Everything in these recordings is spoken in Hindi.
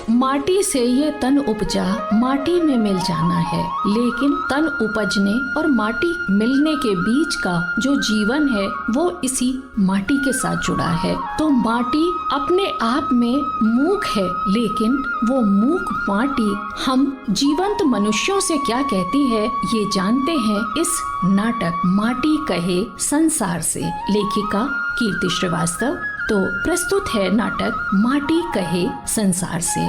माटी से ये तन उपजा, माटी में मिल जाना है। लेकिन तन उपजने और माटी मिलने के बीच का जो जीवन है वो इसी माटी के साथ जुड़ा है। तो माटी अपने आप में मूक है, लेकिन वो मूक माटी हम जीवंत मनुष्यों से क्या कहती है ये जानते हैं इस नाटक माटी कहे संसार से। लेखिका कीर्ति श्रीवास्तव। तो प्रस्तुत है नाटक माटी कहे संसार से।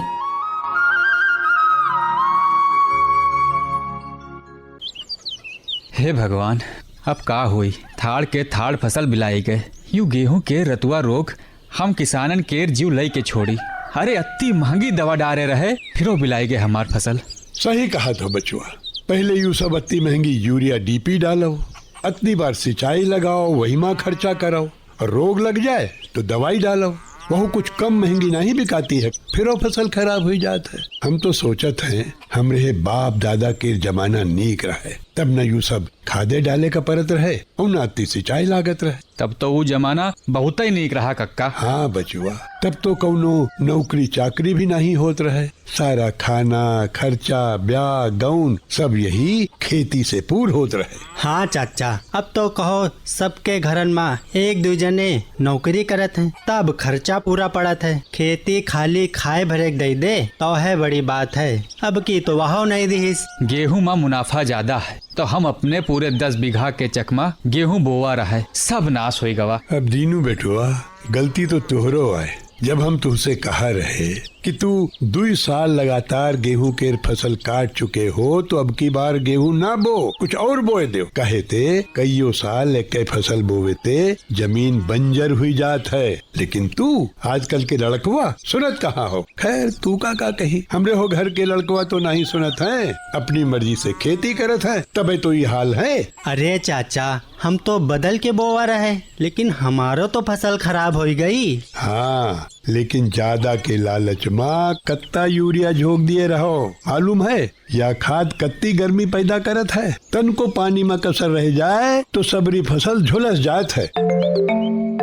हे भगवान, अब का हुई? थाड़ के थाड़ फसल बिलाई गए, यूं गेहूं के रतुआ रोग हम किसानन केर जीव लई के छोड़ी। अरे अति महंगी दवा डारे रहे, फिरो बिलाई गए हमार फसल। सही कहा था बचुआ, पहले यूं सब अति महंगी यूरिया डीपी डालो, अतनी बार सिंचाई लगाओ, वही माँ खर्चा कराओ, और रोग लग जाए तो दवाई डालो, वो कुछ कम महंगी नहीं बिकाती है, फिर वो फसल खराब हो जाता है। हम तो सोचत हैं हमरे बाप दादा के जमाना नीक रहे, तब न यूं सब खादे डाले का परत रहे और न अति सिंचाई लागत रहे। तब तो वो जमाना बहुत ही नीक रहा कक्का। हाँ बचुआ, तब तो कौनो नौकरी चाकरी भी नहीं होत रहे, सारा खाना खर्चा ब्याह गौन सब यही खेती से पूर होत रहे। हाँ चाचा, अब तो कहो सबके घरन में एक दो जने नौकरी करत हैं, तब खर्चा पूरा पड़त है। खेती खाली खाए भरे दे दे तो है बड़ी बात है, अब की तो वहाँ नहीं दिहिस। गेहूं में मुनाफा ज्यादा है तो हम अपने पूरे 10 बीघा के चकमा गेहूं बोआ रहे, सब नाश हो गवा। अब दीनू बेटुआ, गलती तो तुहरो है। जब हम तुझसे कहा रहे कि तू 2 साल लगातार गेहूं के फसल काट चुके हो तो अब की बार गेहूं ना बो, कुछ और बोए दो। कहे थे कईयों साल एक फसल बोवे ते जमीन बंजर हुई जात है, लेकिन तू आजकल के लड़कवा सुनत कहाँ हो। खैर तू का कही, हमरे हो घर के लड़कवा तो नहीं सुनत है, अपनी मर्जी से खेती करत है, तबे तो ये हाल है। अरे चाचा, हम तो बदल के बोवा रहे, लेकिन हमारो तो फसल खराब हो गई। हाँ, लेकिन ज्यादा के लालच माँ कत्ता यूरिया झोंक दिए रहो, मालूम है या खाद कत्ती गर्मी पैदा करत है। तन को पानी में कसर रह जाए तो सबरी फसल झुलस जात है।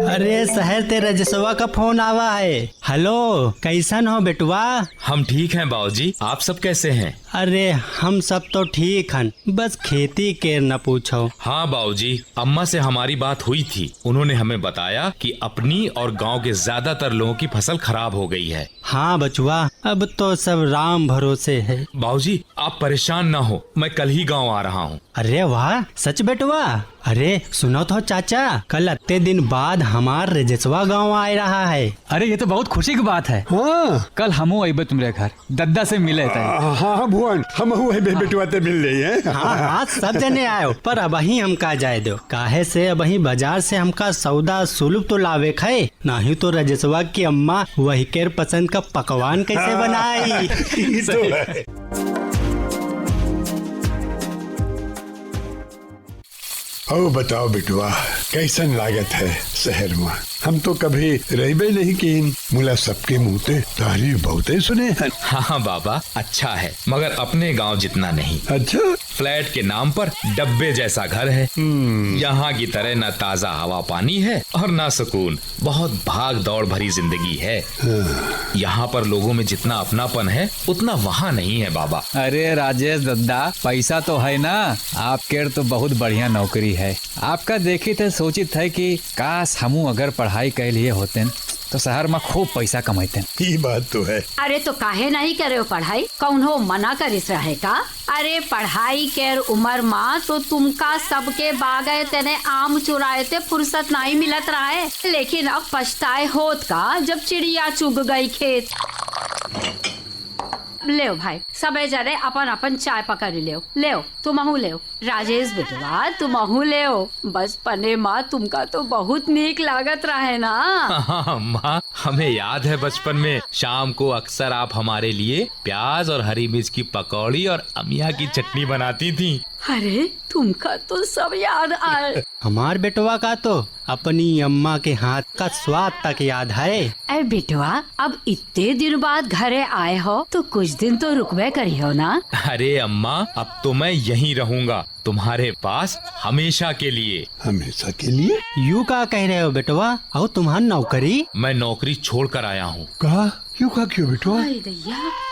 अरे शहर ते रजसवा का फोन आवा है। हेलो, कैसन हो बेटुआ? हम ठीक हैं बाबूजी, आप सब कैसे हैं? अरे हम सब तो ठीक हैं, बस खेती के न पूछो। हाँ बाबूजी, अम्मा से हमारी बात हुई थी, उन्होंने हमें बताया कि अपनी और गांव के ज्यादातर लोगों की फसल खराब हो गई है। हाँ बचुआ, अब तो सब राम भरोसे है। बाबूजी आप परेशान ना हो, मैं कल ही गांव आ रहा हूँ। अरे वाह, सच बेटुआ? अरे सुनो तो चाचा, कल इतने दिन बाद हमार रजसवा गांव आ रहा है। अरे ये तो बहुत खुशी की बात है। हाँ, कल हमो अइबे तुम्हारे घर, दद्दा से मिले थे। हाँ भुवन, हम हुए बेटुआ ते मिल रही है। हाँ, सब जने आयो, पर अब ही हम का जाए दो, काहे से अब ही बाजार से हमका सौदा सुलभ तो लावे खाए, नहीं तो रजसवा की अम्मा वही केर पसंद का पकवान कैसे बनाई। तो है। ओ बताओ बेटुआ, कैसन लागत है शहर में? हम तो कभी रहबे नहीं की, मुला सबके मुँह ते तारीफ बहुत सुने हैं। हाँ बाबा, अच्छा है, मगर अपने गांव जितना नहीं। अच्छा? फ्लैट के नाम पर डब्बे जैसा घर है। यहाँ की तरह न ताजा हवा पानी है और न सुकून, बहुत भाग दौड़ भरी जिंदगी है। यहाँ पर लोगों में जितना अपनापन है उतना वहाँ नहीं है बाबा। अरे राजेश दद्दा, पैसा तो है ना, आपके तो बहुत बढ़िया नौकरी है। आपका देखी थे सोची थे कि काश हमू अगर पढ़ाई कर लिए होते तो शहर में खूब पैसा कमाते। ये बात तो है। अरे तो काहे नहीं करे हो पढ़ाई, कौन हो मना करिस रहे का? अरे पढ़ाई केर उम्र माँ तो तुमका सबके बागे तेने आम चुराए थे फुर्सत नहीं मिलत रहे, लेकिन अब पछताए होत का जब चिड़िया चुग गई खेत। ले भाई, सबे जरे अपन अपन चाय पकड़ ले तुमहू ले। राजेश बेटवा तुमहू ले, बचपने माँ तुमका तो बहुत नीक लागत रहे ना। हाँ माँ, हमें याद है बचपन में शाम को अक्सर आप हमारे लिए प्याज और हरी मिर्च की पकौड़ी और अमिया की चटनी बनाती थी। अरे तुमका तो सब याद आए। हमार बेटवा का तो अपनी अम्मा के हाथ का स्वाद तक याद है। अरे बेटवा, अब इतने दिन बाद घरे आए हो तो कुछ दिन तो रुकवे करियो ना। अरे अम्मा, अब तो मैं यहीं रहूंगा, तुम्हारे पास हमेशा के लिए। हमेशा के लिए? यू का कह रहे हो बेटवा? और तुम्हारी नौकरी? मैं नौकरी छोड़ कर आया हूँ। कहा क्यों? कहा क्यों बेटवा?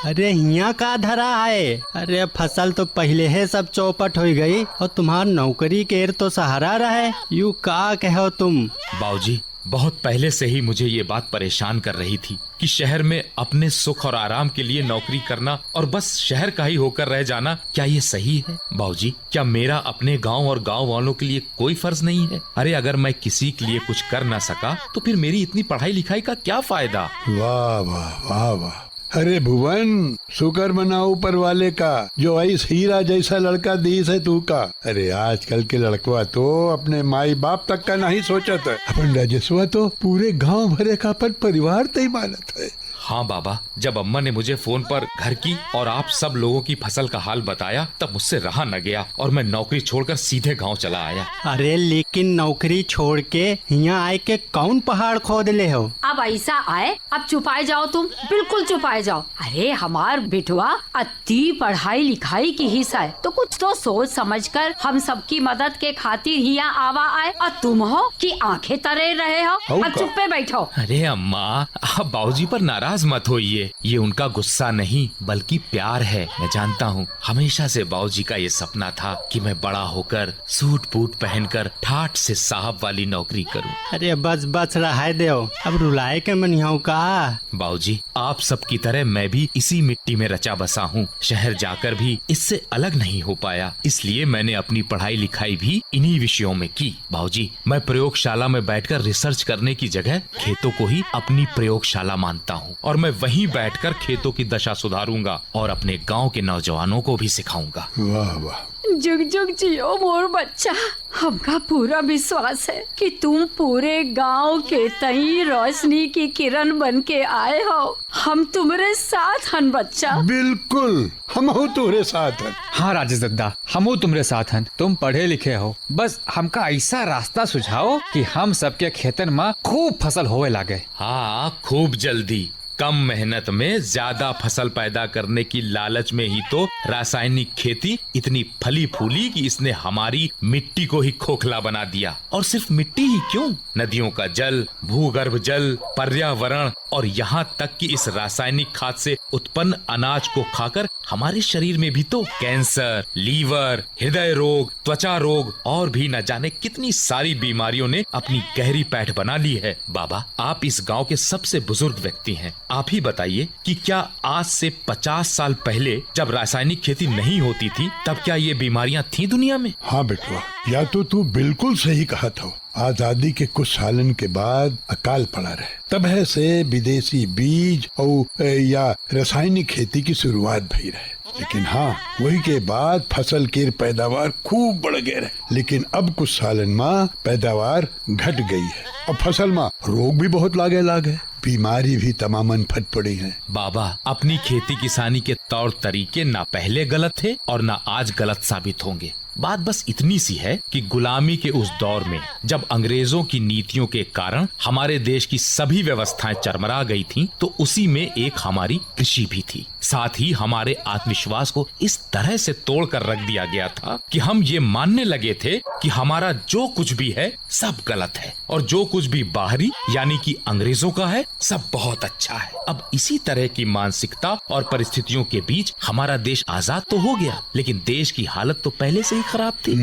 अरे यहाँ का धरा है? अरे फसल तो पहले है सब चौपट हो गई और तुम्हार नौकरी केर तो सहारा रहे। यू का कहो तुम? बाबूजी, बहुत पहले से ही मुझे ये बात परेशान कर रही थी कि शहर में अपने सुख और आराम के लिए नौकरी करना और बस शहर का ही होकर रह जाना, क्या ये सही है? बाबूजी, क्या मेरा अपने गांव और गांव वालों के लिए कोई फर्ज नहीं है? अरे अगर मैं किसी के लिए कुछ कर ना सका तो फिर मेरी इतनी पढ़ाई लिखाई का क्या फायदा? वाह वाह वाह वाह। अरे भुवन, शुक्र मनाओ ऊपर वाले का जो ऐस हीरा जैसा लड़का दीस है तू का। अरे आजकल के लड़कवा तो अपने माई बाप तक का नहीं सोचत है। अपन राजस्वा तो पूरे गांव भरे का अपन परिवार तय मानत है। हाँ बाबा, जब अम्मा ने मुझे फोन पर घर की और आप सब लोगों की फसल का हाल बताया तब मुझसे रहा न गया और मैं नौकरी छोड़कर सीधे गांव चला आया। अरे लेकिन नौकरी छोड़ के यहाँ आए के कौन पहाड़ खोद ले हो? अब ऐसा आए, अब चुपाए जाओ तुम, बिल्कुल चुपाए जाओ। अरे हमार बिटवा अति पढ़ाई लिखाई की हिस्सा है तो कुछ तो सोच समझकर हम सबकी मदद के खातिर यहाँ आवा आए और तुम हो कि आंखें तरे रहे हो। अब चुप्पे बैठो। अरे अम्मा, आप बाबूजी पर नाराज मत होइए। ये उनका गुस्सा नहीं बल्कि प्यार है। मैं जानता हूँ हमेशा से बाबूजी का ये सपना था कि मैं बड़ा होकर सूट बूट पहनकर ठाठ से साहब वाली नौकरी करूँ। अरे बस बस रहा दे, अब रुलाए के मन यहाँ का। बाबूजी, आप सबकी तरह मैं भी इसी मिट्टी में रचा बसा हूँ। शहर जाकर भी इससे अलग नहीं हो पाया, इसलिए मैंने अपनी पढ़ाई लिखाई भी इन्हीं विषयों में की। बाबूजी, मैं प्रयोगशाला में बैठकर रिसर्च करने की जगह खेतों को ही अपनी प्रयोगशाला मानता हूँ और मैं वहीं बैठकर खेतों की दशा सुधारूंगा और अपने गांव के नौजवानों को भी सिखाऊंगा। वाह वाह। जुग जुग जियो मोर बच्चा। हमका पूरा विश्वास है कि तुम पूरे गांव के तई रोशनी की किरण बन के आए हो। हम तुम्हारे साथ हन बच्चा। बिल्कुल, हम हो तुम्हारे साथ हैं। हाँ राजेश दद्दा, हमू तुम्हारे साथ हन। तुम पढ़े लिखे हो, बस हमका ऐसा रास्ता सुझाओ कि हम सबके खेतन में खूब फसल होवे लागे। हाँ, खूब जल्दी। कम मेहनत में ज्यादा फसल पैदा करने की लालच में ही तो रासायनिक खेती इतनी फली फूली कि इसने हमारी मिट्टी को ही खोखला बना दिया। और सिर्फ मिट्टी ही क्यों, नदियों का जल, भूगर्भ जल, पर्यावरण और यहाँ तक कि इस रासायनिक खाद से उत्पन्न अनाज को खाकर हमारे शरीर में भी तो कैंसर, लीवर, हृदय रोग, त्वचा रोग और भी न जाने कितनी सारी बीमारियों ने अपनी गहरी पैठ बना ली है। बाबा, आप इस गांव के सबसे बुजुर्ग व्यक्ति हैं। आप ही बताइए कि क्या आज से 50 साल पहले जब रासायनिक खेती नहीं होती थी तब क्या ये बीमारियां थी दुनिया में? हाँ बेटवा, या तो तू बिल्कुल सही कहा था। आजादी के कुछ सालन के बाद अकाल पड़ा रहे, तब है से विदेशी बीज और या रासायनिक खेती की शुरुआत भई रहे। लेकिन हाँ, वही के बाद फसल की पैदावार खूब बढ़ गए रहे। लेकिन अब कुछ सालन में पैदावार घट गई है और फसल में रोग भी बहुत लागे बीमारी भी तमामन फट पड़ी है। बाबा, अपनी खेती किसानी के तौर तरीके ना पहले गलत थे और ना आज गलत साबित होंगे। बात बस इतनी सी है कि गुलामी के उस दौर में जब अंग्रेजों की नीतियों के कारण हमारे देश की सभी व्यवस्थाएं चरमरा गई थीं, तो उसी में एक हमारी कृषि भी थी। साथ ही हमारे आत्मविश्वास को इस तरह से तोड़ कर रख दिया गया था कि हम ये मानने लगे थे कि हमारा जो कुछ भी है सब गलत है और जो कुछ भी बाहरी यानी कि अंग्रेजों का है सब बहुत अच्छा है। अब इसी तरह की मानसिकता और परिस्थितियों के बीच हमारा देश आजाद तो हो गया, लेकिन देश की हालत तो पहले से ही खराब थी।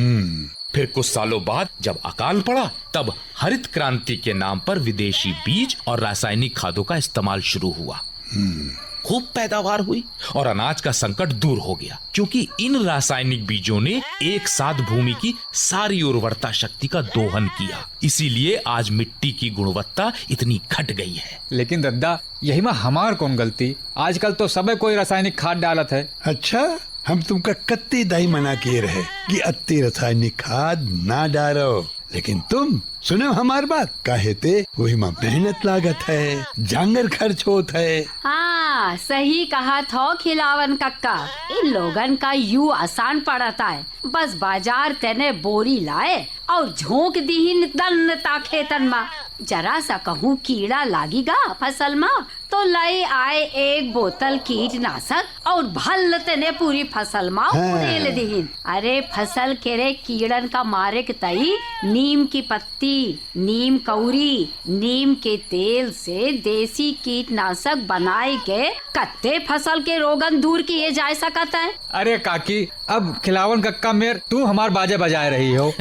फिर कुछ सालों बाद जब अकाल पड़ा तब हरित क्रांति के नाम पर विदेशी बीज और रासायनिक खादों का इस्तेमाल शुरू हुआ। खूब पैदावार हुई और अनाज का संकट दूर हो गया, क्योंकि इन रासायनिक बीजों ने एक साथ भूमि की सारी उर्वरता शक्ति का दोहन किया। इसीलिए आज मिट्टी की गुणवत्ता इतनी घट गई है। लेकिन दद्दा, यही में हमार कौन गलती? आजकल तो सबे कोई रासायनिक खाद डालत है। अच्छा, हम तुमका कत्ती दाई मना किए रहे कि अति रासायनिक खाद ना डालो, लेकिन तुम सुनो हमार बात। काहे ते वही में मेहनत लागत है, जांगर खर्च होत है। हाँ, सही कहा था खिलावन कक्का। इन लोगन का यू आसान पड़ता है, बस बाजार तेने बोरी लाए और झोंक दी दन्नता खेतन में। जरा सा कहूँ कीड़ा लागेगा फसल में तो लाई आए एक बोतल कीटनाशक और भल तेने पूरी फसल में उड़ेल दीन। अरे फसल के रे कीड़न का मारे के तई नीम की पत्ती, नीम कौरी, नीम के तेल से देसी कीटनाशक बनाए के कत्ते फसल के रोगन दूर किए जा सकता है। अरे काकी, अब खिलावन कक्का मेर तू हमार बाजे बजाए रही हो।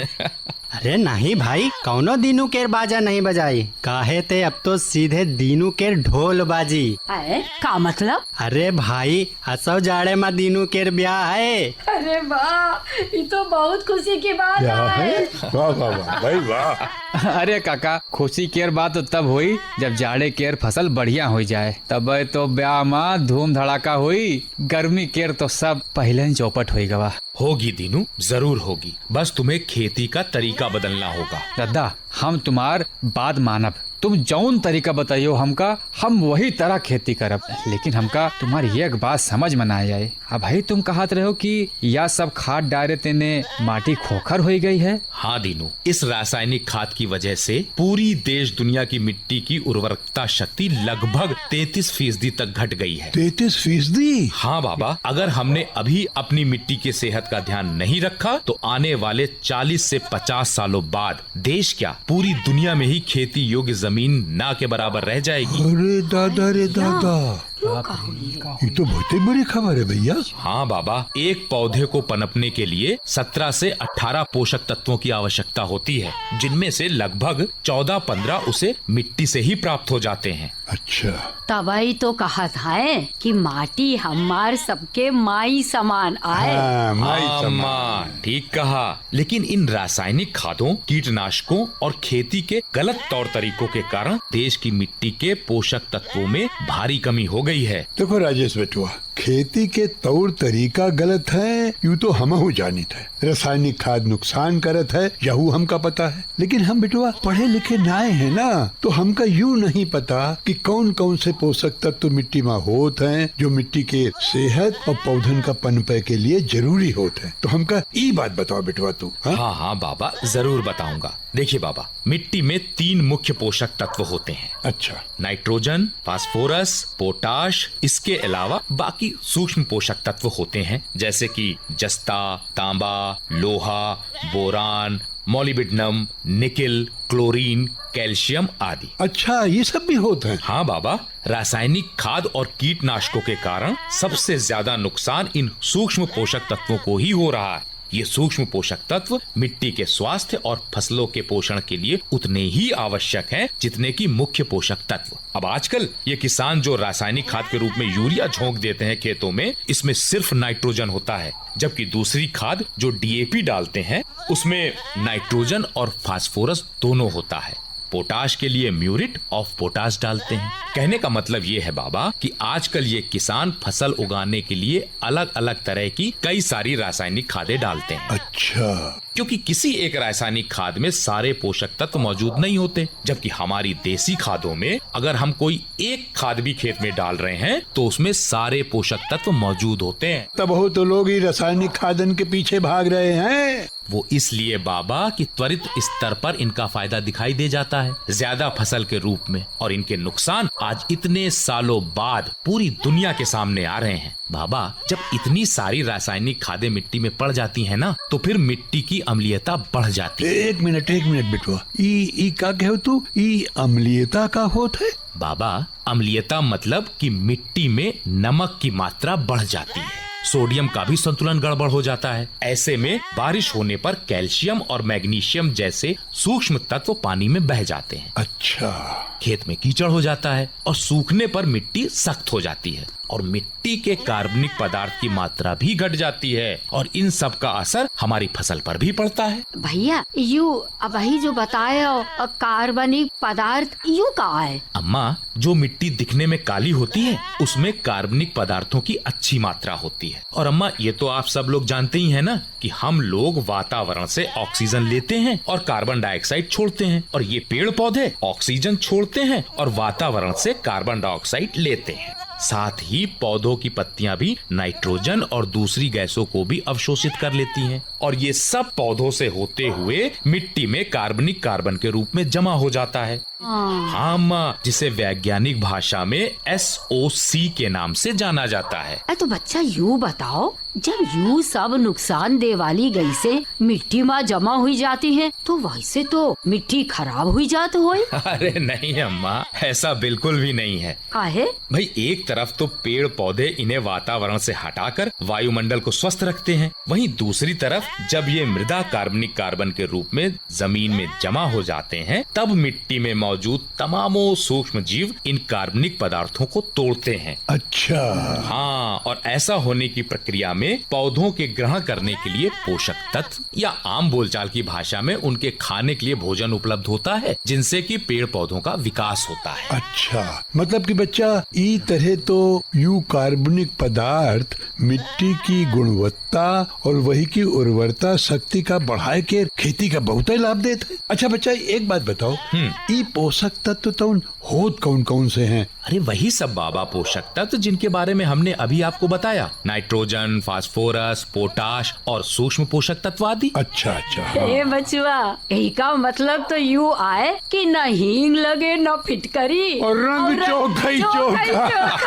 अरे नहीं भाई, कौनो दीनू केर बाजा नहीं बजाई, काहे ते अब तो सीधे दीनू केर ढोल बाजी। अरे का मतलब? अरे भाई, असो जाड़े में दीनू केर ब्याह है। अरे वाह, ये तो बहुत खुशी की बात है। वाह वाह वाह भाई वाह। अरे काका, खुशी केर बात तो तब हुई जब जाड़े केर फसल बढ़िया हो जाए, तब तो ब्याह में धूम धड़ाका हुई। गर्मी केर तो सब पहले ही चौपट हुई गवा। होगी दीनू, जरूर होगी, बस तुम्हें खेती का तरीका बदलना होगा। दादा, हम तुम्हार बात मानब, तुम जौन तरीका बताइयो हमका, हम वही तरह खेती करब। लेकिन हमका तुम्हारी एक बात समझ में ना आए। अब भाई तुम कहत रहे हो कि यह सब खाद डाले तेने माटी खोखर हो गई है। हाँ दीनू, इस रासायनिक खाद की वजह से पूरी देश दुनिया की मिट्टी की उर्वरकता शक्ति लगभग 33% तक घट गई है। 33%? हाँ बाबा, अगर हमने अभी अपनी मिट्टी की सेहत का ध्यान नहीं रखा तो आने वाले 40 से 50 सालों बाद देश क्या पूरी दुनिया में ही खेती योग्य जमीन ना के बराबर रह जाएगी। अरे दादा रे दादा, ये तो बहुत ही बुरी खबर है भैया। हाँ बाबा, एक पौधे को पनपने के लिए 17 से 18 पोषक तत्वों की आवश्यकता होती है, जिनमें से लगभग 14-15 उसे मिट्टी से ही प्राप्त हो जाते हैं। अच्छा, तभी तो कहा था कि माटी हमार सबके माई समान आए। हाँ, माई हाँ समान। माँ, ठीक कहा। लेकिन इन रासायनिक खादों, कीटनाशकों और खेती के गलत तौर तरीकों के कारण देश की मिट्टी के पोषक तत्वों में भारी कमी हो गई है। देखो राजेश बेटुआ, खेती के तौर तरीका गलत है, यूँ तो हमहू जानित है। रासायनिक खाद नुकसान करत है, यहू हमका पता है। लेकिन हम बेटुआ पढ़े लिखे नाए हैं ना, तो हमका यूँ नहीं पता कि कौन कौन से पोषक तत्व मिट्टी में होत हैं जो मिट्टी के सेहत और पौधन का पनपे के लिए जरूरी होते हैं। तो हमका ये बात बताओ बेटुआ तू। हाँ हाँ बाबा, जरूर बताऊंगा। देखिए बाबा, मिट्टी में 3 मुख्य पोषक तत्व होते हैं। अच्छा, नाइट्रोजन, फास्फोरस, पोटाश। इसके अलावा बाकी सूक्ष्म पोषक तत्व होते हैं, जैसे कि जस्ता, तांबा, लोहा, boron, molybdenum, nickel, chlorine, calcium आदि। अच्छा, ये सब भी होते हैं। हाँ बाबा, रासायनिक खाद और कीटनाशकों के कारण सबसे ज्यादा नुकसान इन सूक्ष्म पोषक तत्वों को ही हो रहा है। ये सूक्ष्म पोषक तत्व मिट्टी के स्वास्थ्य और फसलों के पोषण के लिए उतने ही आवश्यक हैं जितने की मुख्य पोषक तत्व। अब आजकल ये किसान जो रासायनिक खाद के रूप में यूरिया झोंक देते हैं खेतों में, इसमें सिर्फ नाइट्रोजन होता है, जबकि दूसरी खाद जो डीएपी डालते हैं उसमें नाइट्रोजन और फास्फोरस दोनों होता है। पोटाश के लिए म्यूरेट ऑफ पोटाश डालते हैं। कहने का मतलब ये है बाबा कि आजकल ये किसान फसल उगाने के लिए अलग अलग तरह की कई सारी रासायनिक खादें डालते हैं। अच्छा, क्योंकि किसी एक रासायनिक खाद में सारे पोषक तत्व मौजूद नहीं होते, जबकि हमारी देसी खादों में अगर हम कोई एक खाद भी खेत में डाल रहे हैं तो उसमें सारे पोषक तत्व मौजूद होते हैं। तब हो तो लोग ही रासायनिक खादन के पीछे भाग रहे हैं। वो इसलिए बाबा कि त्वरित स्तर पर इनका फायदा दिखाई दे जाता है, ज्यादा फसल के रूप में, और इनके नुकसान आज इतने सालों बाद पूरी दुनिया के सामने आ रहे हैं। बाबा, जब इतनी सारी रासायनिक खादें मिट्टी में पड़ जाती हैं ना, तो फिर मिट्टी की अम्लीयता बढ़ जाती है। एक मिनट बेटुआ, ई का कहो तू? ई अम्लीयता का होत है? बाबा, अम्लीयता मतलब कि मिट्टी में नमक की मात्रा बढ़ जाती है, सोडियम का भी संतुलन गड़बड़ हो जाता है। ऐसे में बारिश होने पर कैल्शियम और मैग्नीशियम जैसे सूक्ष्म तत्व पानी में बह जाते हैं। अच्छा, खेत में कीचड़ हो जाता है और सूखने पर मिट्टी सख्त हो जाती है और मिट्टी के कार्बनिक पदार्थ की मात्रा भी घट जाती है, और इन सब का असर हमारी फसल पर भी पड़ता है। भैया, यू अब ही जो बताए कार्बनिक पदार्थ यू का है? अम्मा, जो मिट्टी दिखने में काली होती है उसमें कार्बनिक पदार्थों की अच्छी मात्रा होती है। और अम्मा, ये तो आप सब लोग जानते ही हैं ना कि हम लोग वातावरण से ऑक्सीजन लेते हैं और कार्बन डाइऑक्साइड छोड़ते हैं, और ये पेड़ पौधे ऑक्सीजन छोड़ते हैं और वातावरण से कार्बन डाइऑक्साइड लेते हैं। साथ ही पौधों की पत्तियां भी नाइट्रोजन और दूसरी गैसों को भी अवशोषित कर लेती हैं, और ये सब पौधों से होते हुए मिट्टी में कार्बनिक कार्बन के रूप में जमा हो जाता है। हाँ माँ, जिसे वैज्ञानिक भाषा में SOC के नाम से जाना जाता है। तो बच्चा यूँ बताओ, जब यूँ सब नुकसानदेह वाली गैसें मिट्टी में जमा हुई जाती हैं, तो वैसे तो मिट्टी खराब हुई जाती होई? अरे नहीं अम्मा, ऐसा बिल्कुल भी नहीं है। काहे? भाई, एक तरफ तो पेड़ पौधे इन्हें वातावरण से हटाकर वायुमंडल को स्वस्थ रखते हैं, वहीं दूसरी तरफ जब ये मृदा कार्बनिक कार्बन के रूप में जमीन में जमा हो जाते हैं, तब मिट्टी में मौजूद तमामों सूक्ष्म जीव इन कार्बनिक पदार्थों को तोड़ते हैं। अच्छा। हाँ, और ऐसा होने की प्रक्रिया में पौधों के ग्रहण करने के लिए पोषक तत्व, या आम बोलचाल की भाषा में उनके खाने के लिए भोजन उपलब्ध होता है, जिनसे कि पेड़ पौधों का विकास होता है। अच्छा, मतलब कि बच्चा, ई तरह तो यू कार्बनिक पदार्थ मिट्टी की गुणवत्ता और वही की उर्वरता शक्ति का बढ़ाए के खेती का बहुत ही लाभ देते हैं। अच्छा बच्चा, एक बात बताओ, ई पोषक तत्व तो होत कौन कौन से हैं? अरे वही सब बाबा पोषक तत्व जिनके बारे में हमने अभी आपको बताया, नाइट्रोजन, फास्फोरस, पोटाश और सूक्ष्म पोषक तत्व आदि। अच्छा अच्छा, हाँ। ए बचुआ, यही का मतलब तो यूँ आए कि न हींग लगे न फिटकरी और रंग चोखा ही चोखा।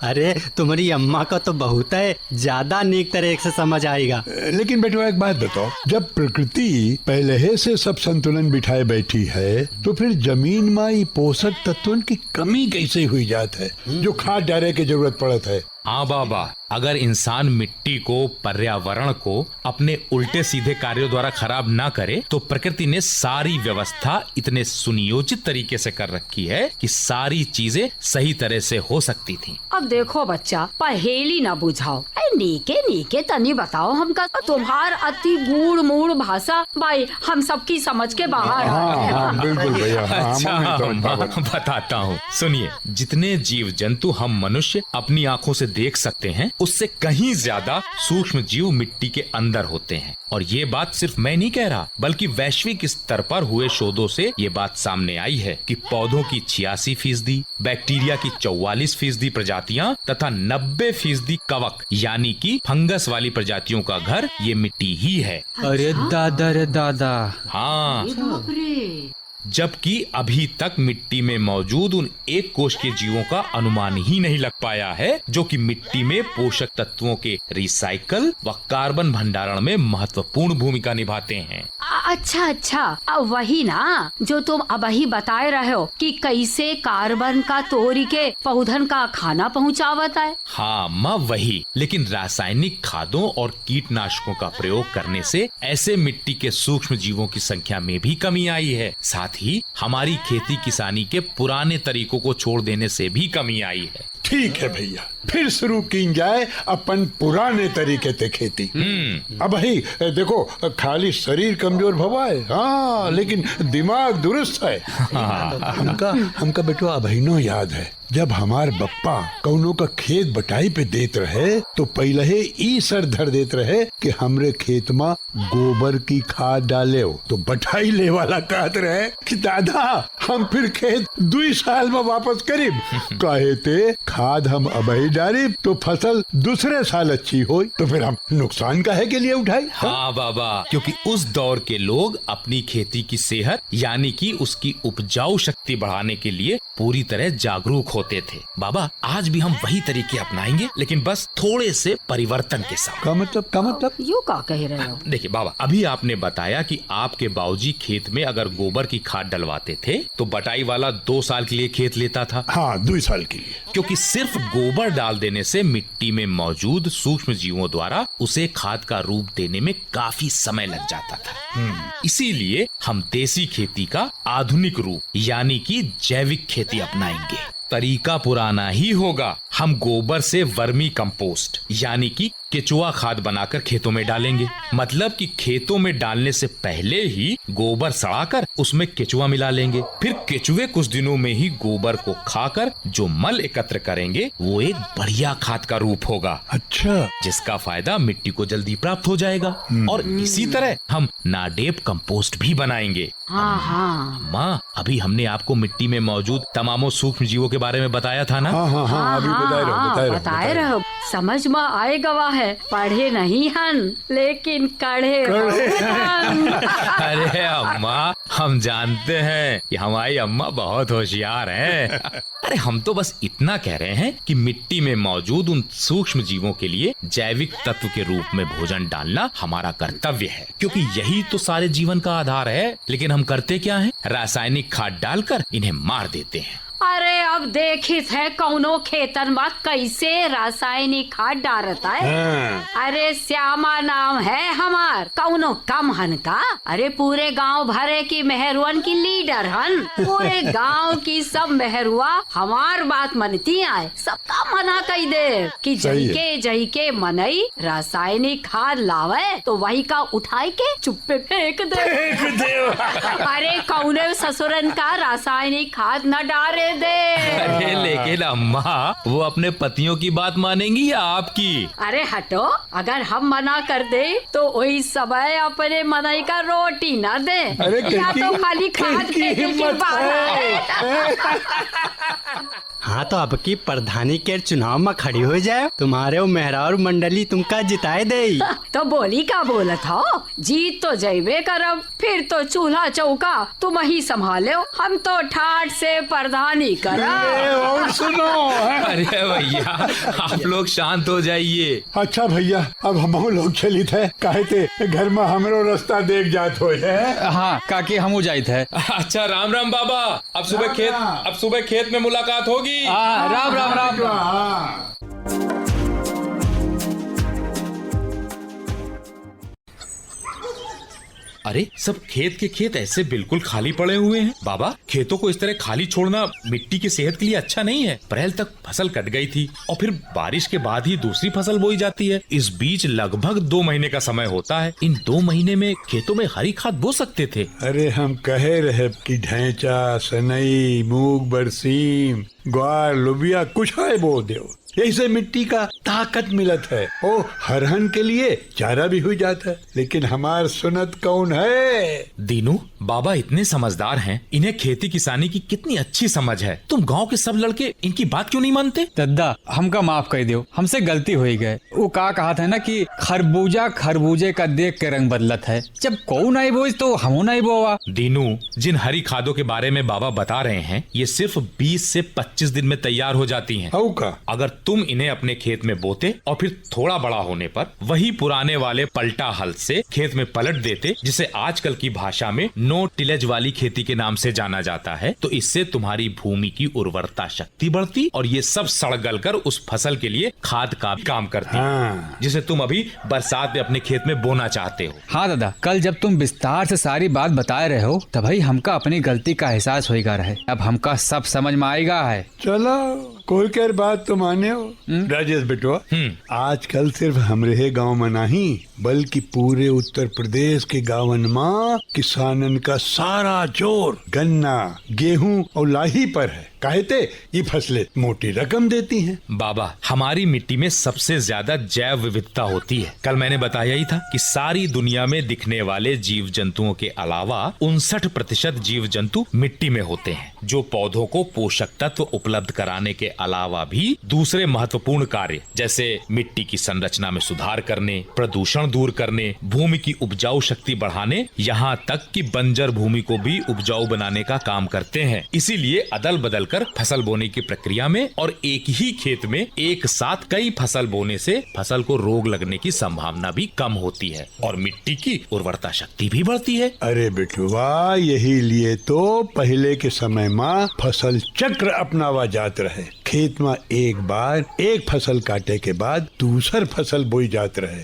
अरे तुम्हारी अम्मा का तो बहुत है ज्यादा नीक तरह से समझ आएगा। लेकिन बेटवा एक बात बताओ, जब प्रकृति पहले से सब संतुलन बिठाए बैठी है, तो फिर जमीन में ये पोषक तत्वों की कमी कैसे हुई जात है जो खाद डाले की जरूरत पड़त है? हाँ बाबा, अगर इंसान मिट्टी को, पर्यावरण को अपने उल्टे सीधे कार्यों द्वारा खराब ना करे, तो प्रकृति ने सारी व्यवस्था इतने सुनियोजित तरीके से कर रखी है कि सारी चीजें सही तरह से हो सकती थी। अब देखो बच्चा, पहेली ना बुझाओ, नीके नीके तनी बताओ हमका। तुम्हार अति गूढ़ मूढ़ भाषा भाई हम सबकी समझ के बाहर हाँ, हाँ, बिल्कुल भैया। अच्छा, बताता हूँ, सुनिए। जितने जीव जंतु हम मनुष्य अपनी आँखों से देख सकते हैं, उससे कहीं ज्यादा सूक्ष्म जीव मिट्टी के अंदर होते हैं। और ये बात सिर्फ मैं नहीं कह रहा, बल्कि वैश्विक स्तर पर हुए शोधों से ये बात सामने आई है कि पौधों की 86%, बैक्टीरिया की 44% प्रजातियां तथा 90% कवक यानी कि फंगस वाली प्रजातियों का घर ये मिट्टी ही है। अरे दादा रे दादा। हाँ, जबकि अभी तक मिट्टी में मौजूद उन एक कोश के जीवों का अनुमान ही नहीं लग पाया है जो कि मिट्टी में पोषक तत्वों के रिसाइकल व कार्बन भंडारण में महत्वपूर्ण भूमिका निभाते हैं। अच्छा, वही ना जो तुम अभी बताए रहे हो कि कैसे कार्बन का तोड़ी के पौधन का खाना पहुँचावता है। हाँ माँ, वही। लेकिन रासायनिक खादों और कीटनाशकों का प्रयोग करने से ऐसे मिट्टी के सूक्ष्म जीवों की संख्या में भी कमी आई है। साथ ही हमारी खेती किसानी के पुराने तरीकों को छोड़ देने से भी कमी आई है। ठीक है भैया, फिर शुरू की जाए अपन पुराने तरीके से खेती। अब ही देखो, खाली शरीर कमजोर भवा है, हाँ, लेकिन दिमाग दुरुस्त है। हमका बेटो अभिनो याद है, जब हमार बप्पा कौनो का खेत बटाई पे देत रहे तो पहले ही ई सर धर देत रहे कि हमरे खेत में गोबर की खाद डाले हो। तो बटाई ले वाला कहत रहे कि दादा हम फिर खेत 2 साल में वापस करीब कहे थे खाद हम अबही डाली तो फसल दूसरे साल अच्छी हो, तो फिर हम नुकसान काहे के लिए उठाई? हाँ बाबा, क्योंकि उस दौर के लोग अपनी खेती की सेहत यानी कि उसकी उपजाऊ शक्ति बढ़ाने के लिए पूरी तरह जागरूक होते थे। बाबा, आज भी हम वही तरीके अपनाएंगे, लेकिन बस थोड़े से परिवर्तन के साथ। का मतलब? यू का कह रहे हो? देखिए बाबा, अभी आपने बताया कि आपके बाबूजी खेत में अगर गोबर की खाद डलवाते थे तो बटाई वाला 2 साल के लिए खेत लेता था। हाँ, 2 साल के लिए। क्योंकि सिर्फ गोबर डाल देने से मिट्टी में मौजूद सूक्ष्म जीवों द्वारा उसे खाद का रूप देने में काफी समय लग जाता था। इसीलिए हम देसी खेती का आधुनिक रूप यानी कि जैविक खेती अपनाएंगे। तरीका पुराना ही होगा, हम गोबर से वर्मी कंपोस्ट यानी कि केचुआ खाद बनाकर खेतों में डालेंगे। मतलब कि खेतों में डालने से पहले ही गोबर सड़ाकर उसमें केचुआ मिला लेंगे। फिर केचुए कुछ दिनों में ही गोबर को खाकर जो मल एकत्र करेंगे वो एक बढ़िया खाद का रूप होगा। अच्छा, जिसका फायदा मिट्टी को जल्दी प्राप्त हो जाएगा। और इसी तरह हम नाडेप कंपोस्ट भी बनाएंगे। हाँ हाँ माँ, अभी हमने आपको मिट्टी में मौजूद तमामों सूक्ष्म जीवों के बारे में बताया था ना? हाँ हाँ हाँ, अभी बताए रहो। समझ में आए गवा है, पढ़े नहीं हन लेकिन कढ़े हन। अरे अम्मा, हम जानते हैं कि हमारी अम्मा बहुत होशियार हैं। अरे हम तो बस इतना कह रहे हैं कि मिट्टी में मौजूद उन सूक्ष्म जीवों के लिए जैविक तत्व के रूप में भोजन डालना हमारा कर्तव्य है, क्योंकि यही तो सारे जीवन का आधार है। लेकिन हम करते क्या हैं? रासायनिक खाद डालकर इन्हें मार देते हैं। अरे अब देखित है कौनो खेतन में कैसे रासायनिक खाद डालता है। अरे श्यामा नाम है हमार, कौनो कम हन का? अरे पूरे गांव भरे की मेहरुअन की लीडर हन। पूरे गांव की सब मेहरुआ हमार बात मनती आए, सबका मना कही दे कि जही के मनई रासायनिक खाद लावे तो वही का उठाई के चुप्पे फेंक दे। अरे कौने ससुरन का रासायनिक खाद न डाले दे। अरे लेकिन अम्मा, वो अपने पतियों की बात मानेंगी या आपकी? अरे हटो, अगर हम मना कर दे तो वही समय अपने मनई का रोटी न दे। अरे या तो खाली खाद फेंके के हाँ तो अब की प्रधानी के चुनाव में खड़ी हो जाए, तुम्हारे वो मेहरारू मंडली तुमका जिताए दे। तो बोली का बोलत हो, जीत तो जैबे करब, फिर तो चूल्हा चौका तुम ही संभालो, हम तो ठाट से प्रधानी करब। और सुनो। अरे भैया, आप लोग शांत हो जाइए। अच्छा भैया, अब हम लोग चलित है, कहते घर में हमरो रास्ता देख जात हो है। हाँ काकी, हम जाइत है। अच्छा, राम राम बाबा। अब सुबह खेत में मुलाकात होगी। राम राम राम। अरे सब खेत के खेत ऐसे बिल्कुल खाली पड़े हुए हैं। बाबा, खेतों को इस तरह खाली छोड़ना मिट्टी की सेहत के लिए अच्छा नहीं है। अप्रैल तक फसल कट गई थी और फिर बारिश के बाद ही दूसरी फसल बोई जाती है। इस बीच लगभग 2 महीने का समय होता है। इन 2 महीने में खेतों में हरी खाद बो सकते थे। अरे हम कहे रहे कि ढैंचा, सनई, मूंग, बरसीम, ग्वार, लोबिया कुछ है बो दो, यही से मिट्टी का ताकत मिलत है। ओ हरहन के लिए चारा भी हो जाता है। लेकिन हमार सुनत कौन है? दीनू, बाबा इतने समझदार हैं, इन्हें खेती किसानी की कितनी अच्छी समझ है। तुम गांव के सब लड़के इनकी बात क्यों नहीं मानते? दद्दा, हमका माफ कर दो, हमसे गलती हो ही गए। वो कहा था ना कि खरबूजा खरबूजे का देख के रंग बदलत है। जब को नहीं बोझ तो हम नहीं बोवा। दीनू, जिन हरी खादों के बारे में बाबा बता रहे हैं, ये सिर्फ 20 से 25 दिन में तैयार हो जाती हैं। अगर तुम इन्हें अपने खेत में बोते और फिर थोड़ा बड़ा होने पर वही पुराने वाले पलटा हल से खेत में पलट देते, जिसे आजकल की भाषा में नो टिलेज वाली खेती के नाम से जाना जाता है, तो इससे तुम्हारी भूमि की उर्वरता शक्ति बढ़ती और ये सब सड़ गल कर उस फसल के लिए खाद का काम करती है, जिसे तुम अभी बरसात में अपने खेत में बोना चाहते हो। हाँ दादा, कल जब तुम विस्तार से सारी बात बताए रहे हो तभी हमका अपनी गलती का एहसास होगा रहे। अब हमका सब समझ में आएगा है। चलो, कोई कर बात तो माने हो राजेश बेटवा। आजकल सिर्फ हमरे गांव में नहीं बल्कि पूरे उत्तर प्रदेश के गांवन में किसानन का सारा जोर गन्ना, गेहूं और लाही पर है। कहते ये फसलें मोटी रकम देती हैं। बाबा, हमारी मिट्टी में सबसे ज्यादा जैव विविधता होती है। कल मैंने बताया ही था कि सारी दुनिया में दिखने वाले जीव जंतुओं के अलावा 59% जीव जंतु मिट्टी में होते हैं, जो पौधों को पोषक तत्व उपलब्ध कराने के अलावा भी दूसरे महत्वपूर्ण कार्य जैसे मिट्टी की संरचना में सुधार करने, प्रदूषण दूर करने, भूमि की उपजाऊ शक्ति बढ़ाने, यहाँ तक कि बंजर भूमि को भी उपजाऊ बनाने का काम करते हैं। इसीलिए अदल बदल फसल बोने की प्रक्रिया में और एक ही खेत में एक साथ कई फसल बोने से फसल को रोग लगने की संभावना भी कम होती है और मिट्टी की उर्वरता शक्ति भी बढ़ती है। अरे बेटुआ, यही लिए तो पहले के समय में फसल चक्र अपनावा जात रहे। खेत में एक बार एक फसल काटे के बाद दूसर फसल बोई जात रहे।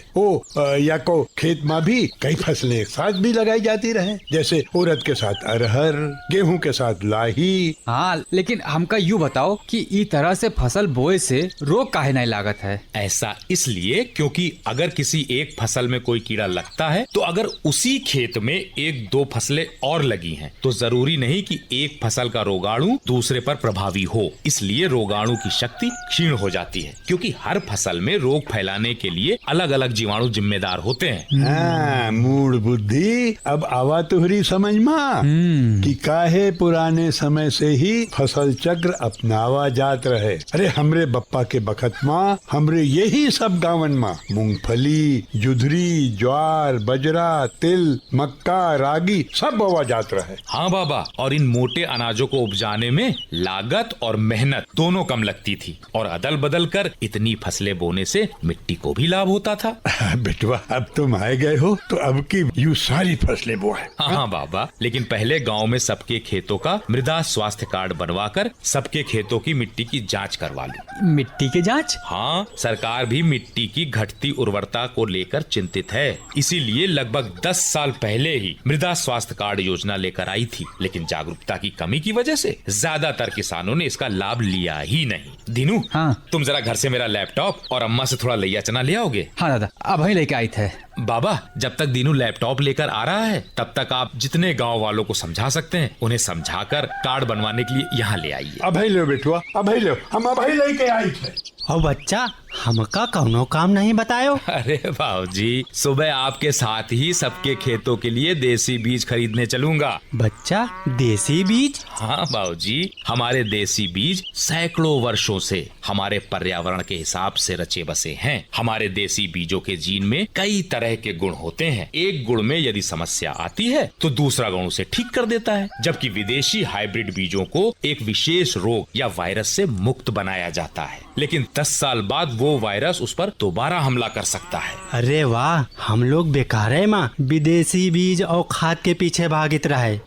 या को खेत में भी कई फसलें एक साथ भी लगाई जाती रहे, जैसे उड़द के साथ अरहर, गेहूं के साथ लाही। हाँ, लेकिन हमका यूँ बताओ कि ई तरह से फसल बोए से रोग काहे नहीं लागत है? ऐसा इसलिए क्योंकि अगर किसी एक फसल में कोई कीड़ा लगता है तो अगर उसी खेत में एक दो फसलें और लगी हैं तो जरूरी नहीं कि एक फसल का रोगाणु दूसरे पर प्रभावी हो। इसलिए रोगाणु की शक्ति क्षीण हो जाती है, क्योंकि हर फसल में रोग फैलाने के लिए अलग अलग जीवाणु जिम्मेदार होते हैं। हाँ, मूड बुद्धि अब आवा तुहरी समझ में कि काहे पुराने समय से ही फसल चक्र अपनावा जात रहे। अरे हमरे बप्पा के बखत में हमरे यही सब गांवन में मूंगफली, जुधरी, ज्वार, बजरा, तिल, मक्का, रागी सब बोवा जात रहे। हाँ बाबा, और इन मोटे अनाजों को उपजाने में लागत और मेहनत दोनों कम लगती थी, और अदल बदल कर इतनी फसलें बोने से मिट्टी को भी लाभ होता था। बेटवा, अब तुम आए गए हो तो अब की यूं सारी फसलें बोए। हाँ बाबा, लेकिन पहले गांव में सबके खेतों का मृदा स्वास्थ्य कार्ड बनवाकर सबके खेतों की मिट्टी की जांच करवा लो। मिट्टी की जांच? हाँ, सरकार भी मिट्टी की घटती उर्वरता को लेकर चिंतित है, इसीलिए लगभग 10 साल पहले ही मृदा स्वास्थ्य कार्ड योजना लेकर आई थी, लेकिन जागरूकता की कमी की वजह से ज्यादातर किसानों ने इसका लाभ लिया ही नहीं। दीनू, हाँ। तुम जरा घर से मेरा लैपटॉप और अम्मा से थोड़ा लैया चना ले आओगे? हाँ दादा, अब ही लेके आई थे। बाबा, जब तक दीनू लैपटॉप लेकर आ रहा है तब तक आप जितने गांव वालों को समझा सकते हैं उन्हें समझाकर कार्ड बनवाने के लिए यहाँ ले आइए। अभी लो बेटुआ, अभी लो, हम अभी लेके आई थे। और बच्चा, हमका कौनो काम नहीं बतायो? अरे बाबूजी, सुबह आपके साथ ही सबके खेतों के लिए देसी बीज खरीदने चलूंगा। बच्चा, देसी बीज? हाँ बाबूजी, हमारे देसी बीज सैकड़ों वर्षों से हमारे पर्यावरण के हिसाब से रचे बसे हैं। हमारे देसी बीजों के जीन में कई तरह के गुण होते हैं। एक गुण में यदि समस्या आती है तो दूसरा गुण उसे ठीक कर देता है, जबकि विदेशी हाइब्रिड बीजों को एक विशेष रोग या वायरस से मुक्त बनाया जाता है, लेकिन 10 साल बाद वो वायरस उस पर दोबारा हमला कर सकता है। अरे वाह, हम लोग बेकार है माँ, विदेशी बीज और खाद के पीछे भागित रहे।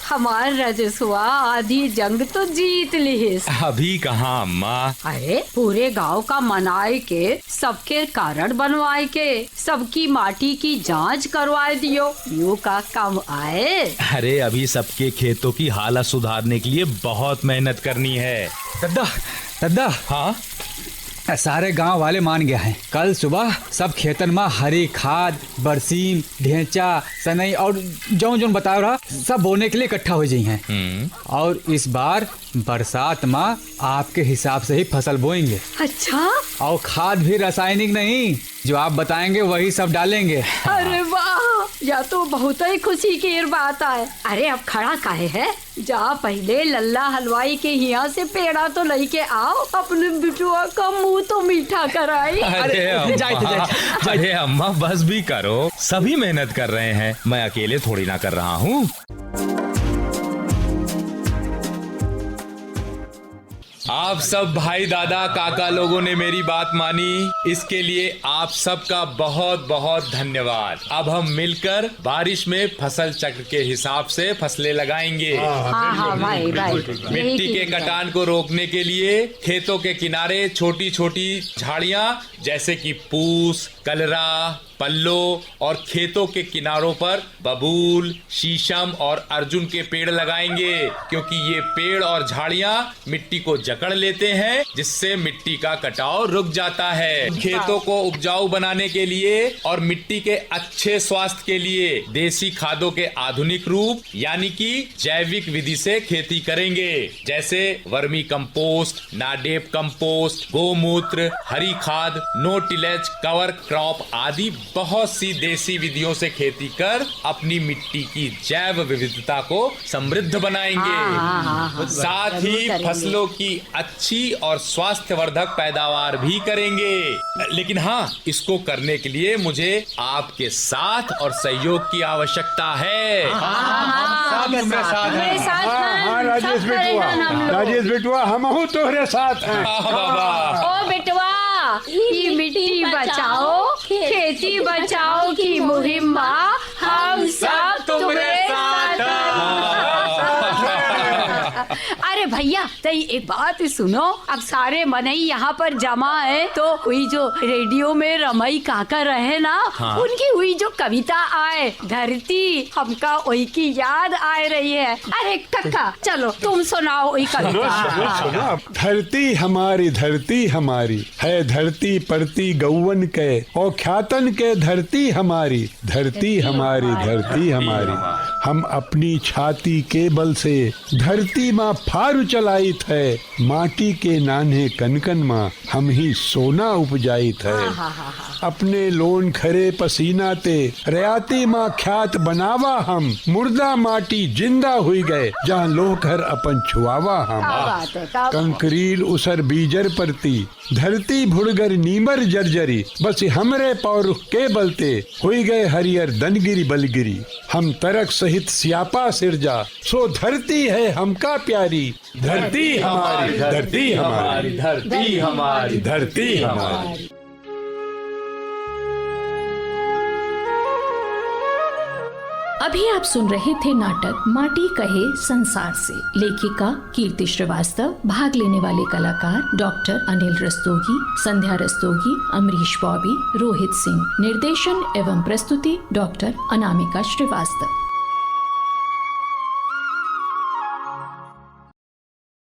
हमार रजसुआ आधी जंग तो जीत लिहिस। अभी कहाँ अम्मा? अरे पूरे गांव का मनाए के, सबके कारण बनवाए के, सबकी माटी की जांच करवाए दियो, यू का कम आए। अरे अभी सबके खेतों की हालत सुधारने के लिए बहुत मेहनत करनी है। दादा, दादा, हाँ, सारे गांव वाले मान गया है। कल सुबह सब खेतन में हरी खाद, बरसीम, ढेंचा, सनई और जौन बताओ रहा सब बोने के लिए इकट्ठा हो जाई हैं। और इस बार बरसात में आपके हिसाब से ही फसल बोएंगे। अच्छा? और खाद भी रासायनिक नहीं, जो आप बताएंगे वही सब डालेंगे। अरे वाह, या तो बहुत ही खुशी की बात है। अरे अब खड़ा काहे है, जा पहले लल्ला हलवाई के यहाँ से पेड़ा तो लेके आओ, अपने बिटुआ का मुंह तो मीठा कराई। अरे अम्मा, बस भी करो, सभी मेहनत कर रहे हैं, मैं अकेले थोड़ी ना कर रहा हूँ। आप सब भाई, दादा, काका लोगों ने मेरी बात मानी, इसके लिए आप सबका बहुत बहुत धन्यवाद। अब हम मिलकर बारिश में फसल चक्र के हिसाब से फसलें लगाएंगे। हाँ भाई, मिट्टी के कटान को रोकने के लिए खेतों के किनारे छोटी छोटी झाड़ियां जैसे कि पूस, कलरा, पल्लो और खेतों के किनारों पर बबूल, शीशम और अर्जुन के पेड़ लगाएंगे, क्योंकि ये पेड़ और झाड़ियां मिट्टी को जकड़ लेते हैं, जिससे मिट्टी का कटाव रुक जाता है। खेतों को उपजाऊ बनाने के लिए और मिट्टी के अच्छे स्वास्थ्य के लिए देसी खादों के आधुनिक रूप यानी कि जैविक विधि से खेती करेंगे, जैसे वर्मी कंपोस्ट, नाडेप कंपोस्ट, गोमूत्र, हरी खाद, नो टिलेज, कवर क्रॉप आदि बहुत सी देसी विधियों से खेती कर अपनी मिट्टी की जैव विविधता को समृद्ध बनाएंगे। साथ ही फसलों की अच्छी और स्वास्थ्यवर्धक पैदावार भी करेंगे। लेकिन हाँ, इसको करने के लिए मुझे आपके साथ और सहयोग की आवश्यकता है। राजेश बेटुआ, हम हूँ तोहरे साथ हैं। ओ बेटवा, ये मिट्टी बचाओ, खेती बचाओ की मुहिम हम सब तुम्हारे साथ हैं। अरे भैया तई एक बात सुनो, अब सारे मनई यहाँ पर जमा है तो हुई जो रेडियो में रमई काका रहे ना, हाँ। उनकी हुई जो कविता आए धरती, हमका वही की याद आ रही है। अरे कक्का चलो तुम सुनाओ वही कविता। धरती हमारी है, धरती पड़ती गौवन के और ख्यातन के, धरती हमारी हम अपनी छाती के बल से धरती माँ फार चलाइत है, माटी के नान्हे कनकन माँ हम ही सोना उपजाइत है। अपने लोन खरे पसीना ते रयाती माँ ख्यात बनावा हम, मुर्दा माटी जिंदा हुई गए जहाँ लोहकर अपन छुआवा हम। कंकरील उसर बीजर परती धरती भुड़गर नीमर जर्जरी, बस हमरे पौरुख के बलते हुई गए हरियर दनगिरी बलगिरी। हम तरक सहित सियापा सिरजा, सो धरती है हमका प्यारी, धरती हमारी धरती हमारी धरती हमारी धरती हमारी। अभी आप सुन रहे थे नाटक माटी कहे संसार से। लेखिका कीर्ति श्रीवास्तव, भाग लेने वाले कलाकार डॉक्टर अनिल रस्तोगी, संध्या रस्तोगी, अमरीश बॉबी, रोहित सिंह। निर्देशन एवं प्रस्तुति डॉक्टर अनामिका श्रीवास्तव।